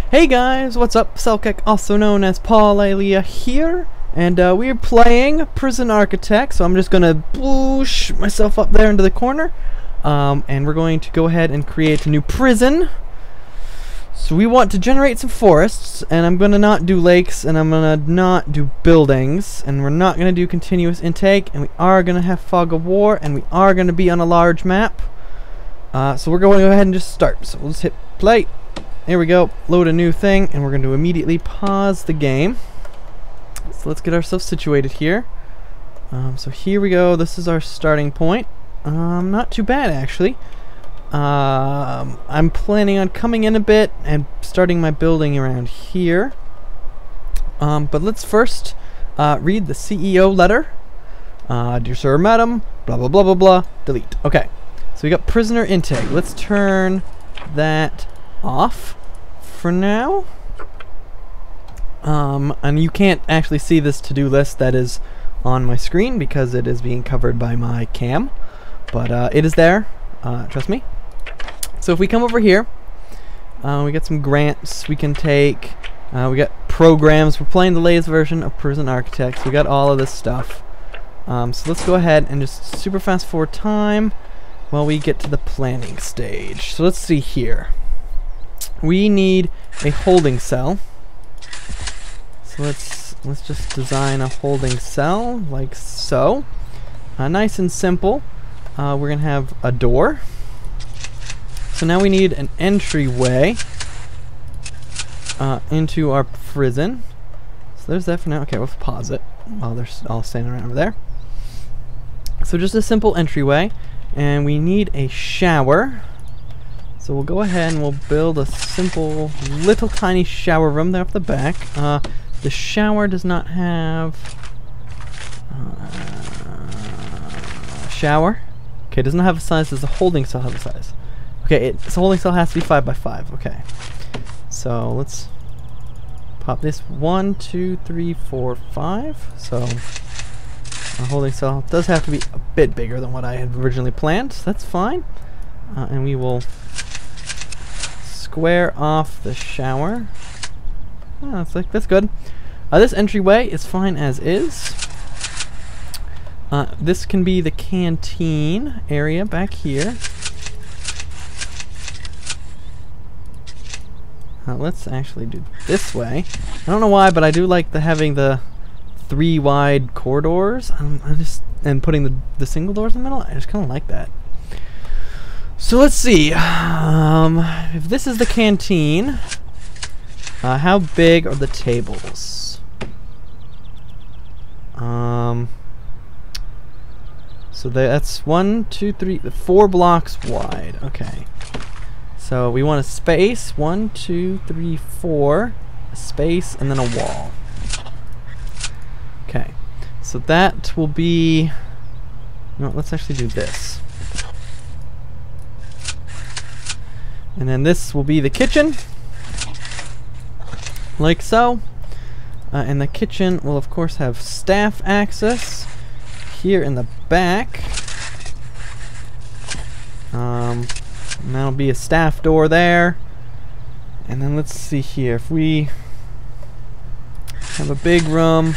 Hey guys, what's up? Selkek, also known as Paulaelia here, and we're playing Prison Architect, so I'm just gonna push myself up there into the corner, and we're going to go ahead and create a new prison. So we want to generate some forests, and I'm gonna not do lakes, and I'm gonna not do buildings, and we're not gonna do continuous intake, and we are gonna have fog of war, and we are gonna be on a large map. So we're going to go ahead and just start. So we'll just hit play. Here we go, load a new thing, and we're going to immediately pause the game. So let's get ourselves situated here. So here we go, this is our starting point. Not too bad actually. I'm planning on coming in a bit and starting my building around here. But let's first read the CEO letter. Dear sir, madam, blah blah blah blah blah, delete. Okay, so we got prisoner intake. Let's turn that off for now. And you can't actually see this to-do list that is on my screen because it is being covered by my cam, but it is there, trust me. So if we come over here, we got some grants we can take, we got programs. We're playing the latest version of Prison Architect, so we got all of this stuff. So let's go ahead and just super fast forward time while we get to the planning stage. So let's see here. We need a holding cell. So let's just design a holding cell like so. Nice and simple. We're gonna have a door. So now we need an entryway into our prison. So there's that for now. Okay, we'll pause it while they're all standing around over there. So just a simple entryway, and we need a shower. So we'll go ahead and we'll build a simple little tiny shower room there off the back. The shower does not have a shower. Okay, it doesn't have a size. Does the holding cell have a size? Okay, the holding cell has to be 5 by 5. Okay, so let's pop this 1, 2, 3, 4, 5. So our holding cell does have to be a bit bigger than what I had originally planned. So that's fine, and we will square off the shower. Oh, that's good. This entryway is fine as is. This can be the canteen area back here. Let's actually do this way. I don't know why, but I do like having the 3 wide corridors. And putting the single doors in the middle. I just kind of like that. So let's see, if this is the canteen, how big are the tables? So that's 1, 2, 3, 4 blocks wide. Okay, so we want a space, 1, 2, 3, 4, a space, and then a wall. Okay, so that will be, no, let's actually do this. And then this will be the kitchen, like so. And the kitchen will of course have staff access here in the back. And that'll be a staff door there. And then let's see here, if we have a big room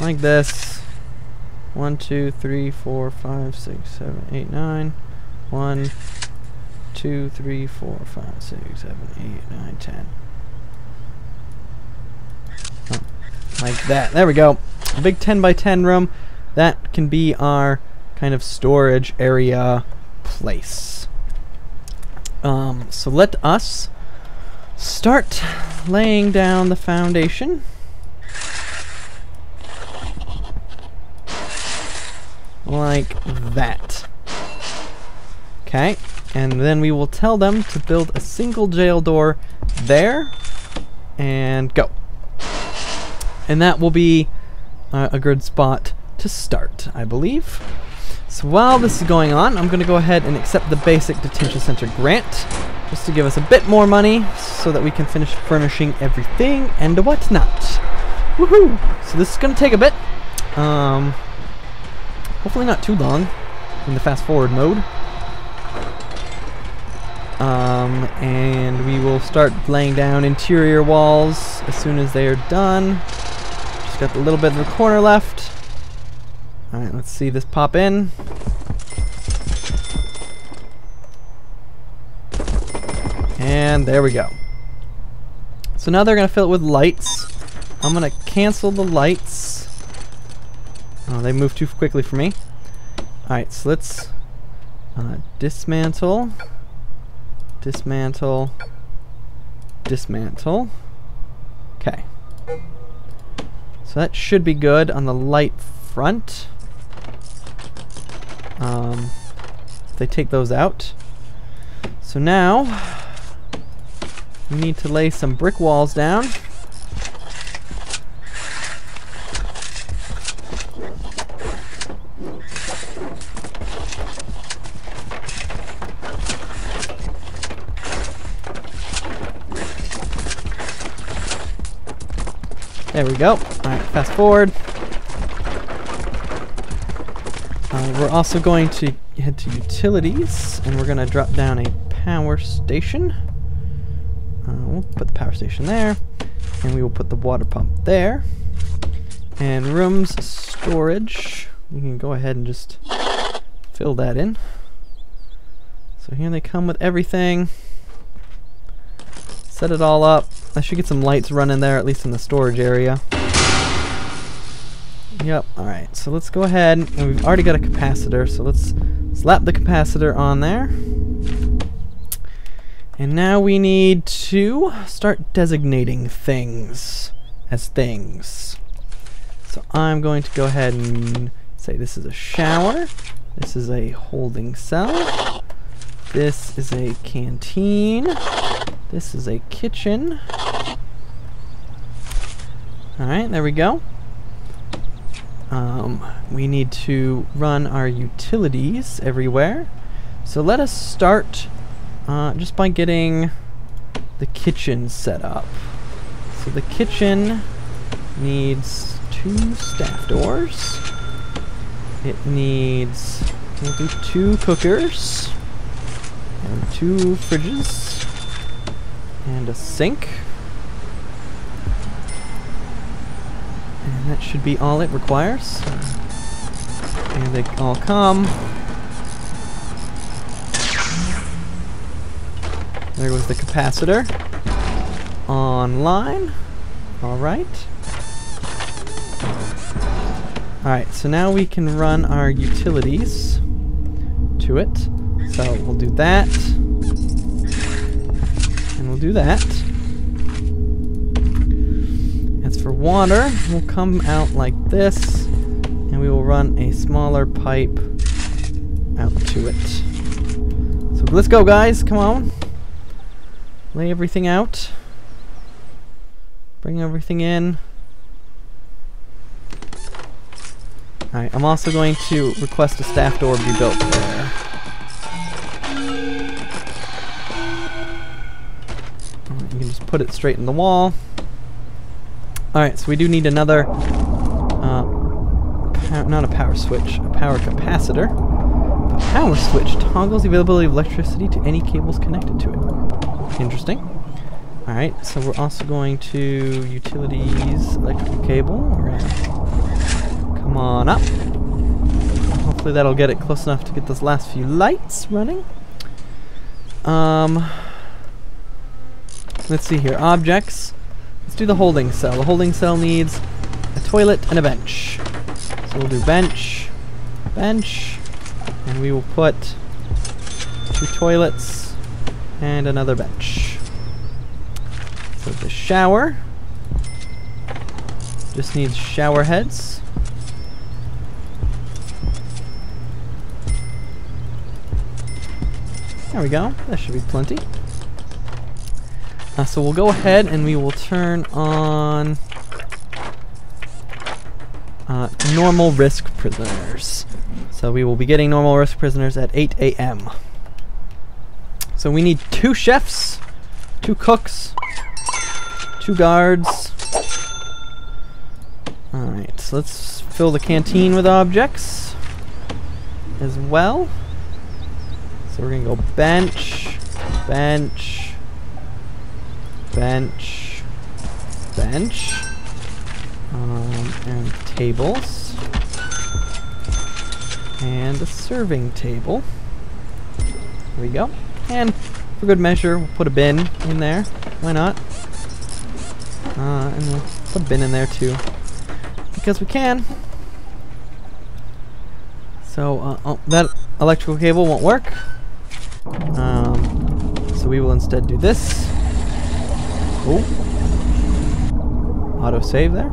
like this, 1, 2, 3, 4, 5, 6, 7, 8, 9, 1, 2, 3, 4, 5, 6, 7, 8, 9, 10. Oh, like that. There we go. A big 10 by 10 room. That can be our kind of storage area place. So let us start laying down the foundation. Like that. Okay. And then we will tell them to build a single jail door there, and go. And that will be a good spot to start, I believe. So while this is going on, I'm going to go ahead and accept the basic detention center grant, just to give us a bit more money so that we can finish furnishing everything and whatnot. Woohoo! So this is going to take a bit. Hopefully not too long in the fast forward mode. And we will start laying down interior walls as soon as they are done. Just got a little bit of the corner left. Alright, let's see this pop in. And there we go. So now they're going to fill it with lights. I'm going to cancel the lights. Oh, they moved too quickly for me. Alright, so let's dismantle. Dismantle. Dismantle. Okay. So that should be good on the light front. If they take those out. So now we need to lay some brick walls down. There we go. Alright, fast forward. We're also going to head to utilities, and we're going to drop down a power station. We'll put the power station there, and we will put the water pump there. And rooms storage, we can go ahead and just fill that in. So here they come with everything. Set it all up. I should get some lights running there, at least in the storage area. Yep, alright, so let's go ahead, and we've already got a capacitor, so let's slap the capacitor on there. And now we need to start designating things as things. So I'm going to go ahead and say this is a shower, this is a holding cell, this is a canteen, this is a kitchen. Alright, there we go. We need to run our utilities everywhere. So let us start just by getting the kitchen set up. So the kitchen needs 2 staff doors. It needs, we'll do 2 cookers and 2 fridges and a sink. And that should be all it requires. And they all come. There goes the capacitor. Online. Alright. Alright, so now we can run our utilities to it. So we'll do that. And we'll do that. As for water, we'll come out like this, and we will run a smaller pipe out to it. So let's go, guys. Come on. Lay everything out. Bring everything in. Alright, I'm also going to request a staff door be built there. Alright, you can just put it straight in the wall. Alright, so we do need another, not a power switch, a power capacitor. A power switch toggles the availability of electricity to any cables connected to it. Interesting. Alright, so we're also going to utilities, electrical cable. Come on up. Hopefully that'll get it close enough to get those last few lights running. Let's see here, objects. Let's do the holding cell. The holding cell needs a toilet and a bench. So we'll do bench, bench, and we will put 2 toilets and another bench. So the shower just needs shower heads. There we go. That should be plenty. So we'll go ahead and we will turn on normal risk prisoners. So we will be getting normal risk prisoners at 8 a.m. So we need 2 chefs, 2 cooks, 2 guards. Alright, so let's fill the canteen with objects as well. So we're gonna go bench, bench, bench, bench, and tables, and a serving table. There we go. And for good measure, we'll put a bin in there. Why not? And we'll put a bin in there too, because we can. So oh, that electrical cable won't work. So we will instead do this. Oh, auto save there.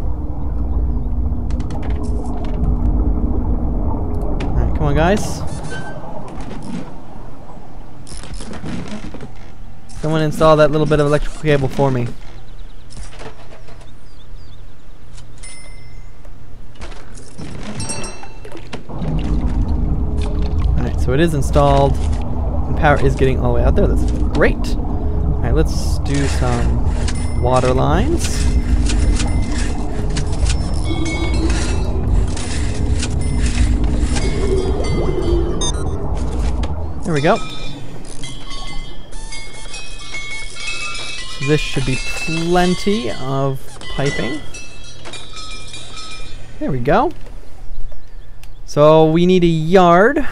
All right, come on, guys. Someone install that little bit of electrical cable for me. Alright, so it is installed. And power is getting all the way out there. That's great. Alright, let's do some water lines. There we go. This should be plenty of piping. There we go. So we need a yard.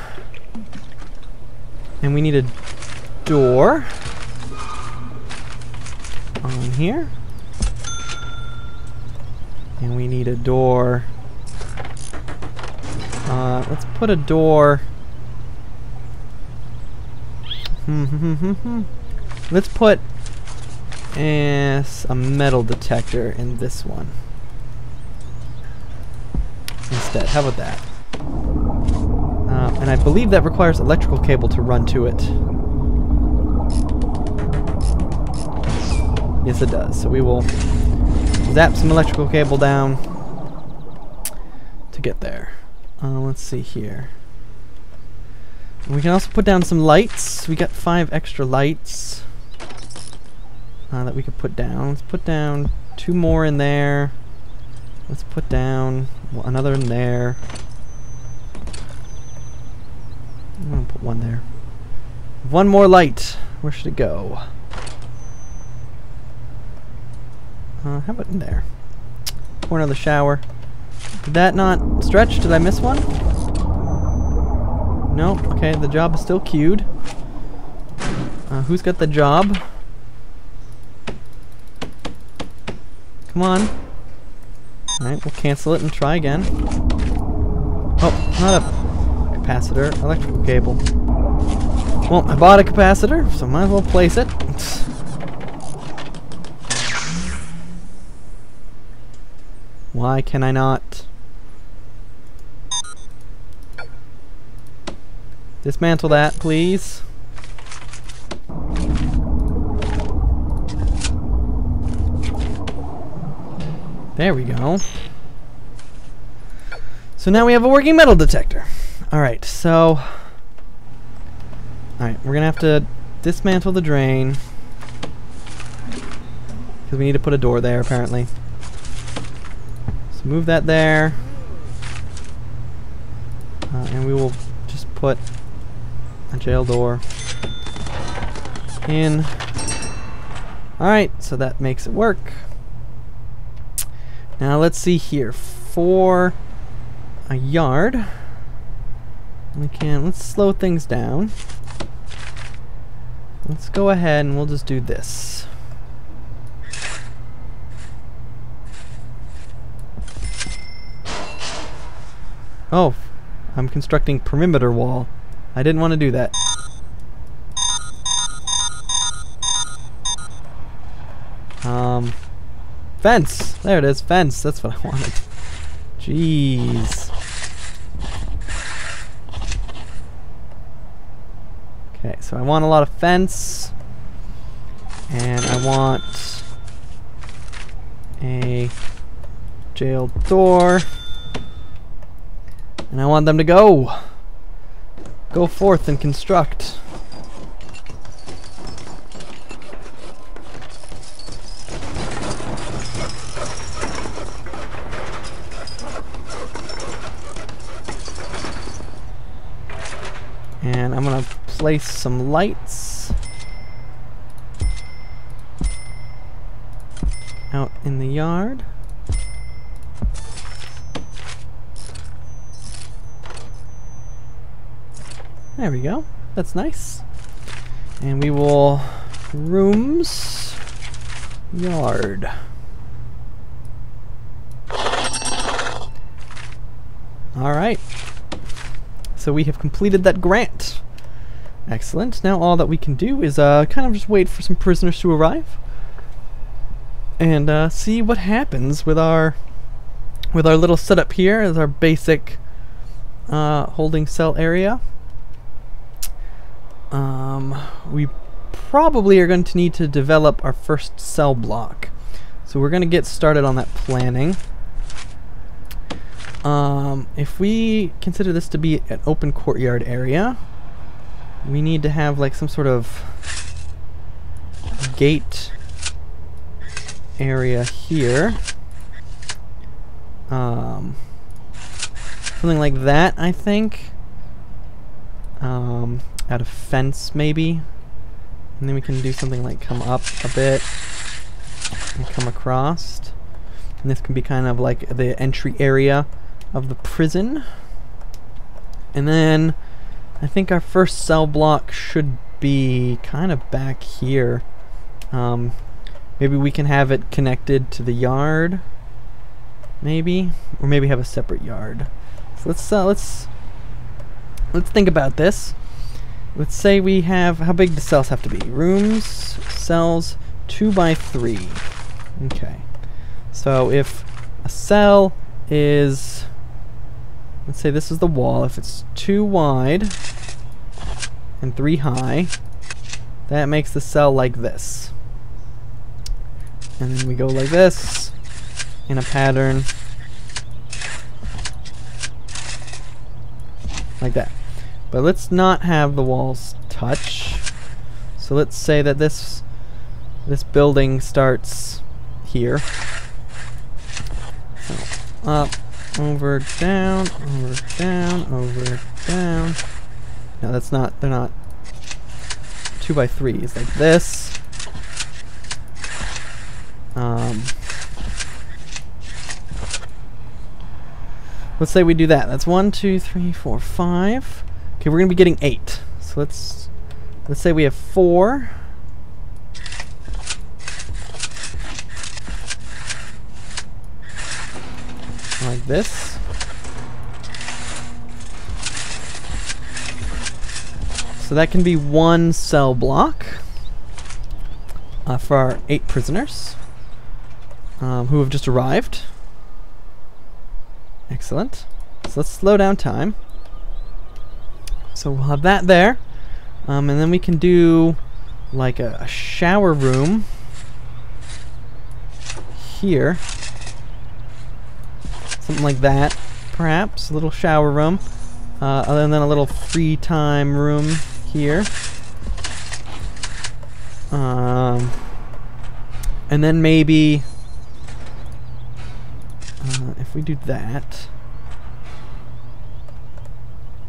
And we need a door on here. And we need a door. Let's put a door. Let's put a metal detector in this one instead. How about that? And I believe that requires electrical cable to run to it. Yes, it does. So we will zap some electrical cable down to get there. Let's see here. And we can also put down some lights. We got 5 extra lights that we could put down. Let's put down 2 more in there. Let's put down another in there. I'm gonna put 1 there. 1 more light. Where should it go? How about in there? Corner of the shower. Did that not stretch? Did I miss one? No. Okay, the job is still queued. Who's got the job? Come on. Alright, we'll cancel it and try again. Oh, not a capacitor, electrical cable. Well, I bought a capacitor, so might as well place it. Why can I not? Dismantle that, please. There we go. So now we have a working metal detector. Alright, so... Alright, we're gonna have to dismantle the drain. Because we need to put a door there, apparently. So move that there. And we will just put a jail door in. Alright, so that makes it work. Now let's see here. For a yard, let's slow things down. Let's go ahead and we'll just do this. Oh, I'm constructing perimeter wall. I didn't want to do that. Fence! There it is, fence. That's what I wanted. Jeez. Okay, so I want a lot of fence. And I want a jail door. And I want them to go. Go forth and construct. And I'm gonna place some lights in the yard. There we go. That's nice. And we will rooms, yard. Alright. So we have completed that grant. Excellent. Now all that we can do is kind of just wait for some prisoners to arrive. And see what happens with our little setup here as our basic holding cell area. We probably are going to need to develop our first cell block. So we're going to get started on that planning. If we consider this to be an open courtyard area, we need to have like some sort of gate area here. Something like that, I think. Out of fence, maybe. And then we can do something like come up a bit and come across. And this can be kind of like the entry area of the prison. And then I think our first cell block should be kind of back here. Maybe we can have it connected to the yard. Maybe, or maybe have a separate yard. So let's think about this. Let's say we have, how big do cells have to be? Rooms, cells, 2 by 3. Okay. So if a cell is, let's say this is the wall, if it's 2 wide and 3 high, that makes the cell like this. And then we go like this in a pattern like that. But let's not have the walls touch. So let's say that this building starts here. So up, over, down, over, down, over, down. No, that's not, they're not 2 by 3s like this. Let's say we do that. That's 1, 2, 3, 4, 5. Okay, we're gonna be getting 8. So let's say we have 4. Like this. So that can be 1 cell block for our 8 prisoners who have just arrived. Excellent. So let's slow down time. So we'll have that there. And then we can do like a shower room here. Something like that, perhaps. A little shower room. And then a little free time room here. And then maybe if we do that,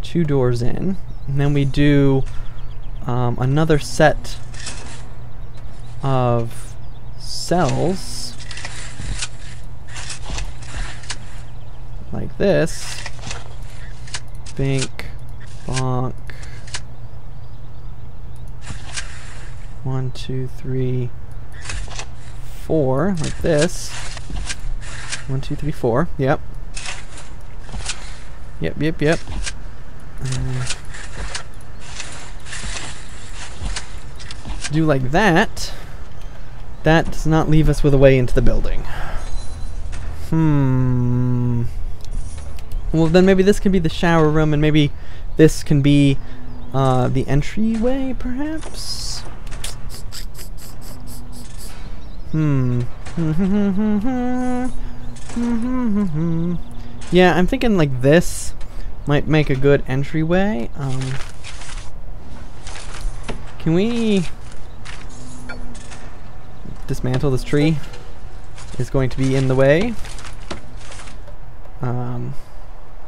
2 doors in, and then we do another set of cells like this. Bink, bonk. 1, 2, 3, 4, like this. 1, 2, 3, 4. Yep. Yep. Do like that. That does not leave us with a way into the building. Well, then maybe this can be the shower room, and maybe this can be the entryway, perhaps? Yeah, I'm thinking like this might make a good entryway. Can we dismantle this tree? It's going to be in the way.